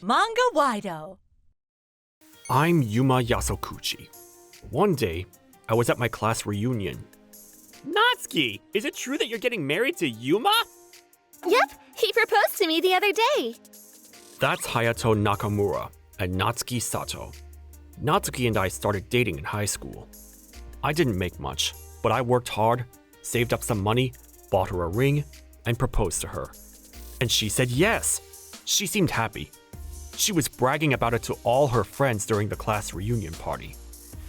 Manga-Waido. I'm Yuma Yasokuchi. One day, I was at my class reunion. Natsuki, is it true that you're getting married to Yuma? Yep, he proposed to me the other day. That's Hayato Nakamura and Natsuki Sato. Natsuki and I started dating in high school. I didn't make much, but I worked hard, saved up some money, bought her a ring, and proposed to her. And she said yes. She seemed happy. She was bragging about it to all her friends during the class reunion party.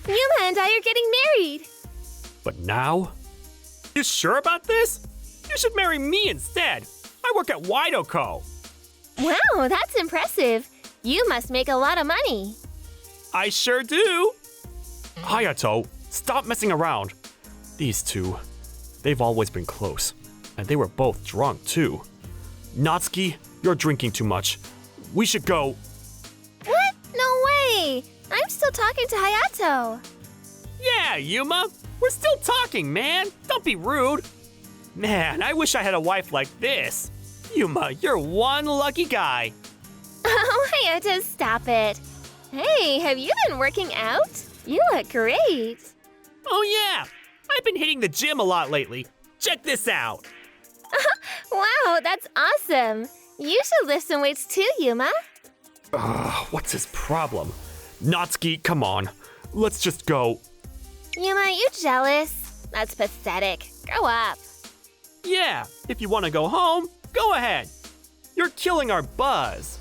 Yuma and I are getting married. But now? You sure about this? You should marry me instead. I work at Waido Co. Wow, that's impressive. You must make a lot of money. I sure do. Hayato, stop messing around. These two, they've always been close. And they were both drunk too. Natsuki, you're drinking too much. We should go. What? No way! I'm still talking to Hayato. Yeah, Yuma. We're still talking, man. Don't be rude. Man, I wish I had a wife like this. Yuma, you're one lucky guy. Oh, Hayato, stop it. Hey, have you been working out? You look great. Oh yeah, I've been hitting the gym a lot lately. Check this out. Wow, that's awesome. You should lift some weights too, Yuma. What's his problem? Natsuki, come on. Let's just go. Yuma, you jealous? That's pathetic. Grow up. Yeah, if you want to go home, go ahead. You're killing our buzz.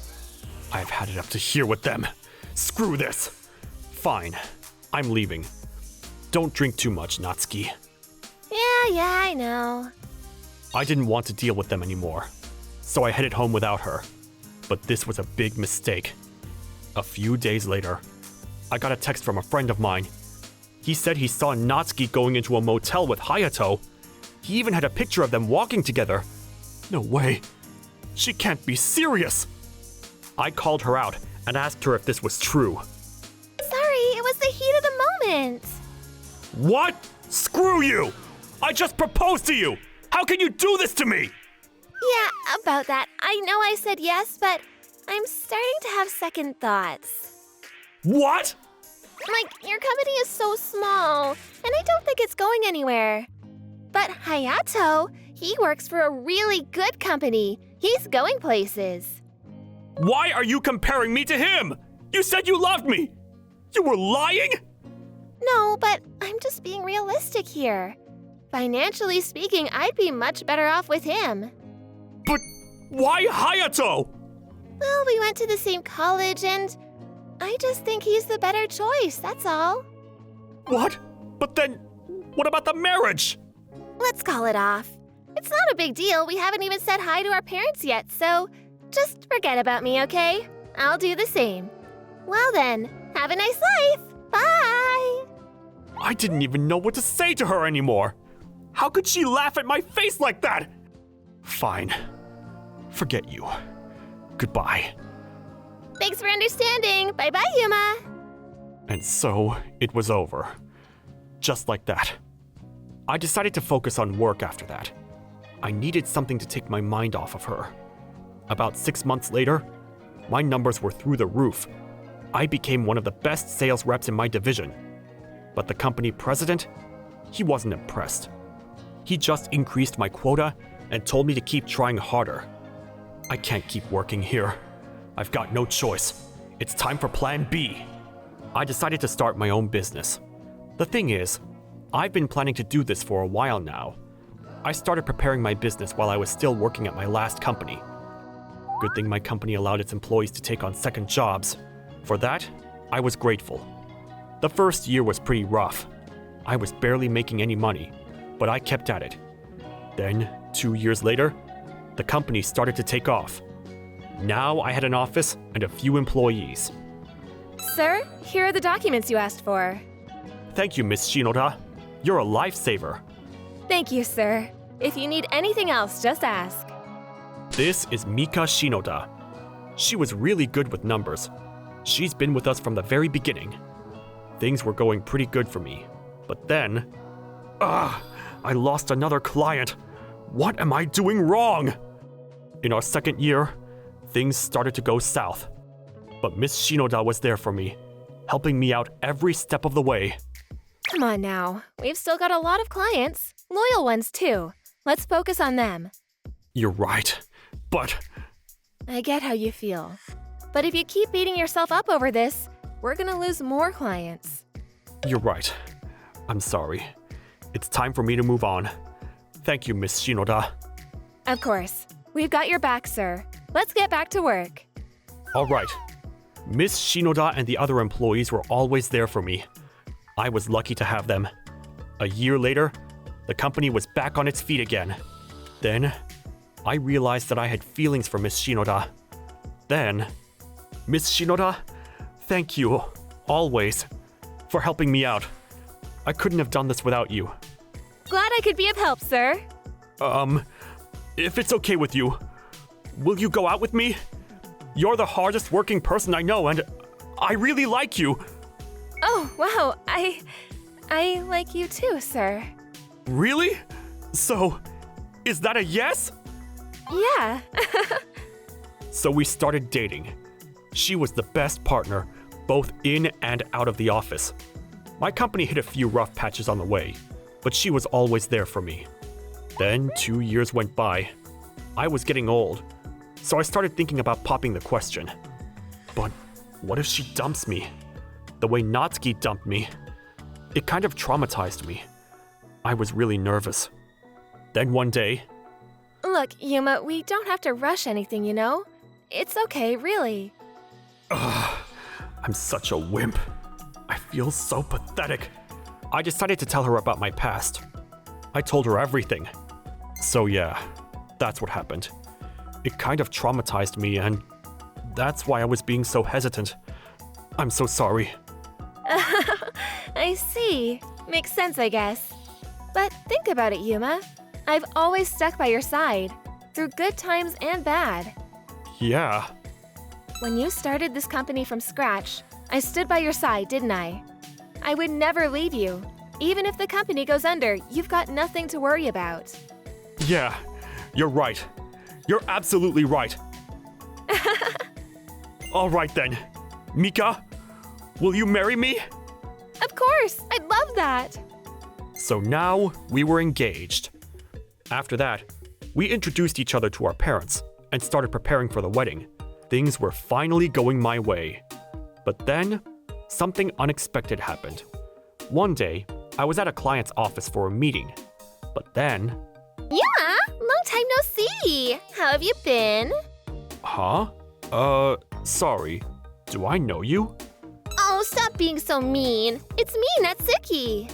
I've had it up to here with them. Screw this. Fine, I'm leaving. Don't drink too much, Natsuki. Yeah, I know. I didn't want to deal with them anymore, so I headed home without her. But this was a big mistake. A few days later, I got a text from a friend of mine. He said he saw Natsuki going into a motel with Hayato. He even had a picture of them walking together. No way. She can't be serious. I called her out and asked her if this was true. Sorry, it was the heat of the moment. What? Screw you! I just proposed to you! How can you do this to me? Yeah, about that. I know I said yes, but I'm starting to have second thoughts. What? Like, your company is so small, and I don't think it's going anywhere. But Hayato, he works for a really good company. He's going places. Why are you comparing me to him? You said you loved me! You were lying? No, but I'm just being realistic here. Financially speaking, I'd be much better off with him. But why Hayato? Well, we went to the same college, and I just think he's the better choice, that's all. What? But then, what about the marriage? Let's call it off. It's not a big deal. We haven't even said hi to our parents yet, so just forget about me, okay? I'll do the same. Well then, have a nice life. Bye! I didn't even know what to say to her anymore. How could she laugh at my face like that? Fine. Forget you. Goodbye. Thanks for understanding. Bye-bye, Yuma. And so, it was over. Just like that. I decided to focus on work after that. I needed something to take my mind off of her. About 6 months later, my numbers were through the roof. I became one of the best sales reps in my division. But the company president, he wasn't impressed. He just increased my quota and told me to keep trying harder. I can't keep working here. I've got no choice. It's time for Plan B. I decided to start my own business. The thing is, I've been planning to do this for a while now. I started preparing my business while I was still working at my last company. Good thing my company allowed its employees to take on second jobs. For that, I was grateful. The first year was pretty rough. I was barely making any money, but I kept at it. Then, 2 years later, the company started to take off. Now I had an office and a few employees. Sir, here are the documents you asked for. Thank you, Miss Shinoda. You're a lifesaver. Thank you, sir. If you need anything else, just ask. This is Mika Shinoda. She was really good with numbers. She's been with us from the very beginning. Things were going pretty good for me. But then... I lost another client. What am I doing wrong? In our second year, things started to go south. But Miss Shinoda was there for me, helping me out every step of the way. Come on now. We've still got a lot of clients. Loyal ones, too. Let's focus on them. You're right, but I get how you feel. But if you keep beating yourself up over this, we're gonna lose more clients. you're right. I'm sorry. It's time for me to move on. Thank you, Miss Shinoda. Of course. We've got your back, sir. Let's get back to work. All right. Miss Shinoda and the other employees were always there for me. I was lucky to have them. A year later, the company was back on its feet again. Then, I realized that I had feelings for Miss Shinoda. Then, Miss Shinoda, thank you, always, for helping me out. I couldn't have done this without you. Glad I could be of help, sir. If it's okay with you, will you go out with me? You're the hardest working person I know, and I really like you. Oh, wow. I like you too, sir. Really? So, is that a yes? Yeah. So we started dating. She was the best partner, both in and out of the office. My company hit a few rough patches on the way, but she was always there for me. Then 2 years went by. I was getting old, so I started thinking about popping the question. But what if she dumps me? The way Natsuki dumped me. It kind of traumatized me. I was really nervous. Then one day, Look, Yuma, we don't have to rush anything, you know? It's okay, really. I'm such a wimp. I feel so pathetic. I decided to tell her about my past. I told her everything. So yeah, that's what happened. It kind of traumatized me, and that's why I was being so hesitant. I'm so sorry. I see. Makes sense, I guess. But think about it, Yuma. I've always stuck by your side, through good times and bad. Yeah, When you started this company from scratch, I stood by your side, didn't I? I would never leave you. Even if the company goes under, you've got nothing to worry about. yeah, you're right. You're absolutely right. All right then. Mika, will you marry me? Of course, I'd love that. So now we were engaged. After that, we introduced each other to our parents and started preparing for the wedding. Things were finally going my way. But then, something unexpected happened. One day, I was at a client's office for a meeting. But then, Yeah, long time no see. How have you been? huh? Sorry. Do I know you? Oh, stop being so mean. It's me, Natsuki.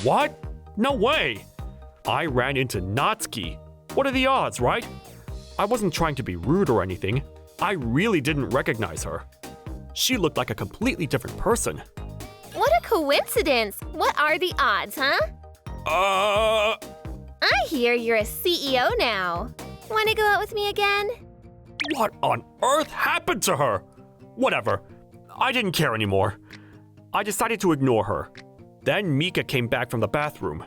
What? No way! I ran into Natsuki. What are the odds, right? I wasn't trying to be rude or anything. I really didn't recognize her. She looked like a completely different person. What a coincidence. What are the odds, huh? I hear you're a CEO now. Want to go out with me again? What on earth happened to her? Whatever. I didn't care anymore. I decided to ignore her. Then Mika came back from the bathroom.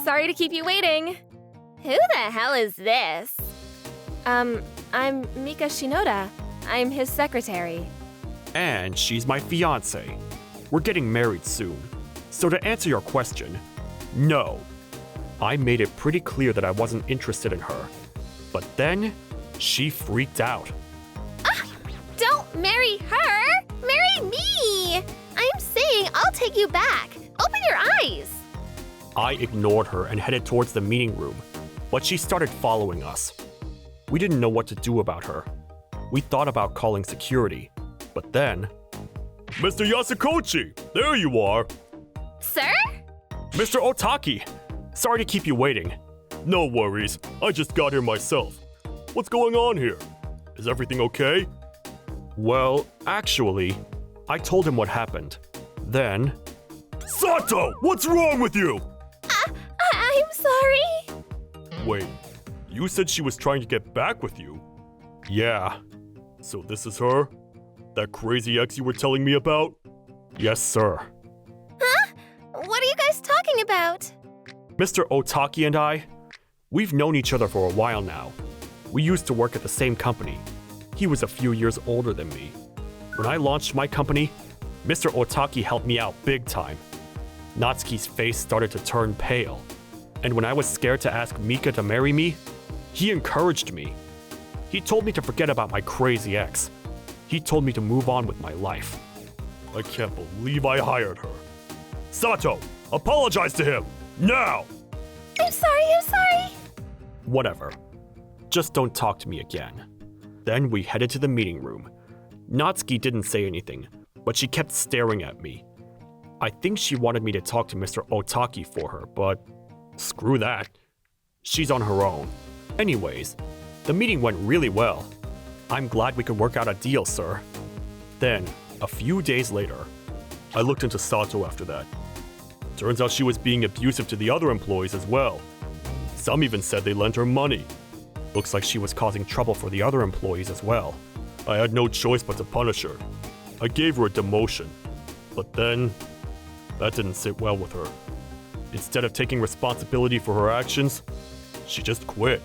Sorry to keep you waiting. Who the hell is this? I'm Mika Shinoda. I'm his secretary. And she's my fiance. We're getting married soon. So to answer your question, no. I made it pretty clear that I wasn't interested in her. But then, she freaked out. Don't marry her! Marry me! I'm saying I'll take you back. Open your eyes. I ignored her and headed towards the meeting room, but she started following us. We didn't know what to do about her. We thought about calling security, but then... Mr. Yasukochi, there you are! Sir? Mr. Otaki, sorry to keep you waiting. No worries, I just got here myself. What's going on here? Is everything okay? Well, actually, I told him what happened. Then... Sato, what's wrong with you? I'm sorry. Wait, you said she was trying to get back with you? Yeah. So this is her? That crazy ex you were telling me about? Yes, sir. What are you guys talking about? Mr. Otaki and I, we've known each other for a while now. We used to work at the same company. He was a few years older than me. When I launched my company, Mr. Otaki helped me out big time. Natsuki's face started to turn pale, and when I was scared to ask Mika to marry me, he encouraged me. He told me to forget about my crazy ex. He told me to move on with my life. I can't believe I hired her. Sato, apologize to him, now! I'm sorry. Whatever. Just don't talk to me again. Then we headed to the meeting room. Natsuki didn't say anything, but she kept staring at me. I think she wanted me to talk to Mr. Otaki for her, but screw that. She's on her own. Anyways, the meeting went really well. I'm glad we could work out a deal, sir. Then, a few days later, I looked into Sato after that. Turns out she was being abusive to the other employees as well. Some even said they lent her money. Looks like she was causing trouble for the other employees as well. I had no choice but to punish her. I gave her a demotion. But then, that didn't sit well with her. Instead of taking responsibility for her actions, she just quit.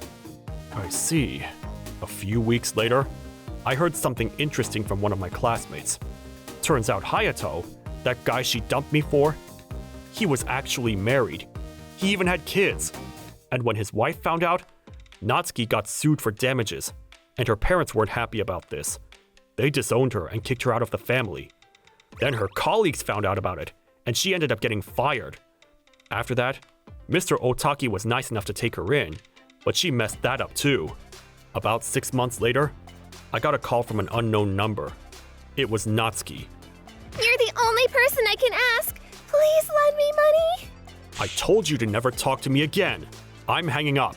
I see. A few weeks later, I heard something interesting from one of my classmates. Turns out Hayato, that guy she dumped me for, he was actually married. He even had kids. And when his wife found out, Natsuki got sued for damages, and her parents weren't happy about this. They disowned her and kicked her out of the family. Then her colleagues found out about it, and she ended up getting fired. After that, Mr. Otaki was nice enough to take her in, but she messed that up too. About 6 months later, I got a call from an unknown number. It was Natsuki. You're the only person I can ask. Please lend me money. I told you to never talk to me again. I'm hanging up.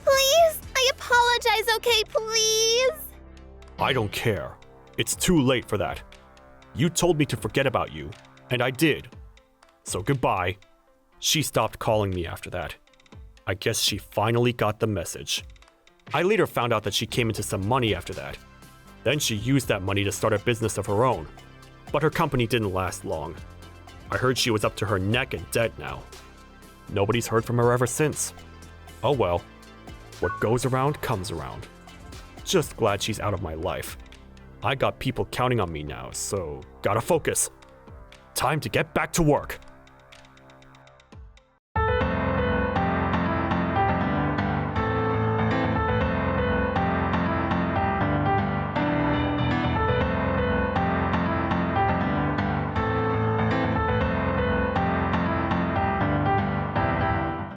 Please? I apologize, okay? Please? I don't care. It's too late for that. You told me to forget about you, and I did. So goodbye. She stopped calling me after that. I guess she finally got the message. I later found out that she came into some money after that. Then she used that money to start a business of her own. But her company didn't last long. I heard she was up to her neck in debt now. Nobody's heard from her ever since. Oh well. What goes around comes around. Just glad she's out of my life. I got people counting on me now, so gotta focus. Time to get back to work.